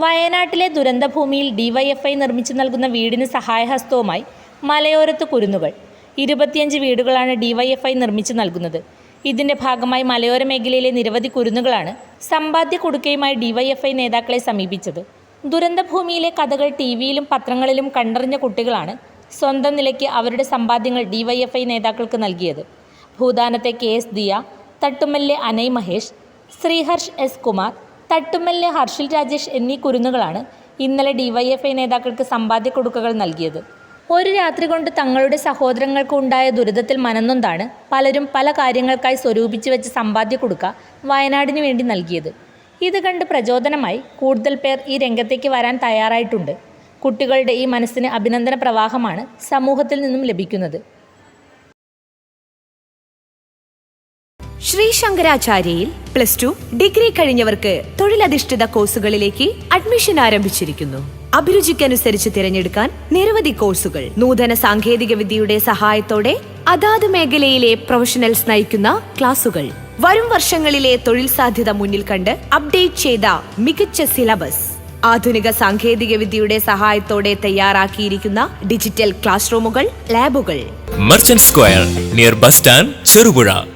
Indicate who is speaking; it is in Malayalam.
Speaker 1: വയനാട്ടിലെ ദുരന്തഭൂമിയിൽ ഡിവൈഎഫ്ഐ നിർമ്മിച്ചു നൽകുന്ന വീടിന് സഹായഹസ്തവുമായി മലയോരത്ത് കുരുന്നുകൾ. 25 വീടുകളാണ് ഡിവൈഎഫ്ഐ നിർമ്മിച്ചു നൽകുന്നത്. ഇതിന്റെ ഭാഗമായി മലയോര മേഖലയിലെ നിരവധി കുരുന്നുകളാണ് സമ്പാദ്യ കുടുക്കയുമായി ഡിവൈഎഫ്ഐ നേതാക്കളെ സമീപിച്ചത്. ദുരന്തഭൂമിയിലെ കഥകൾ ടിവിയിലും പത്രങ്ങളിലും കണ്ടറിഞ്ഞ കുട്ടികളാണ് സ്വന്തം നിലയ്ക്ക് അവരുടെ സമ്പാദ്യങ്ങൾ ഡിവൈഎഫ്ഐ നേതാക്കൾക്ക് നൽകിയത്. ഭൂദാനത്തെ KS ദിയ, തട്ടുമ്മലിലെ അനയ് മഹേഷ്, ശ്രീഹർഷ് S കുമാർ, തട്ടുമ്മലിലെ ഹർഷിൽ രാജേഷ് എന്നീ കുരുന്നുകളാണ് ഇന്നലെ ഡിവൈഎഫ്ഐ നേതാക്കൾക്ക് സമ്പാദ്യ കൊടുക്കകൾ നൽകിയത്. ഒരു രാത്രി കൊണ്ട് തങ്ങളുടെ സഹോദരങ്ങൾക്ക് ഉണ്ടായ ദുരിതത്തിൽ മനംനൊന്താണ് പലരും പല കാര്യങ്ങൾക്കായി സ്വരൂപിച്ചു വെച്ച സമ്പാദ്യ കൊടുക്ക വയനാടിനു വേണ്ടി നൽകിയത്. ഇത് കണ്ട് പ്രചോദനമായി കൂടുതൽ പേർ ഈ രംഗത്തേക്ക് വരാൻ തയ്യാറായിട്ടുണ്ട്. കുട്ടികളുടെ ഈ മനസ്സിന് അഭിനന്ദന പ്രവാഹമാണ് സമൂഹത്തിൽ നിന്നും ലഭിക്കുന്നത്.
Speaker 2: ശ്രീ ശങ്കരാചാര്യയിൽ +2 ഡിഗ്രി കഴിഞ്ഞവർക്ക് തൊഴിലധിഷ്ഠിത കോഴ്സുകളിലേക്ക് അഡ്മിഷൻ ആരംഭിച്ചിരിക്കുന്നു. അഭിരുചിക്കനുസരിച്ച് തിരഞ്ഞെടുക്കാൻ നിരവധി കോഴ്സുകൾ. നൂതന സാങ്കേതിക വിദ്യയുടെ സഹായത്തോടെ അതാത് മേഖലയിലെ പ്രൊഫഷണൽസ് നയിക്കുന്ന ക്ലാസുകൾ. വരും വർഷങ്ങളിലെ തൊഴിൽ സാധ്യത മുന്നിൽ കണ്ട് അപ്ഡേറ്റ് ചെയ്ത മികച്ച സിലബസ്. ആധുനിക സാങ്കേതിക വിദ്യയുടെ സഹായത്തോടെ തയ്യാറാക്കിയിരിക്കുന്ന ഡിജിറ്റൽ ക്ലാസ് റൂമുകൾ, ലാബുകൾ.
Speaker 3: Merchant square near bus stand, Cherupuzha.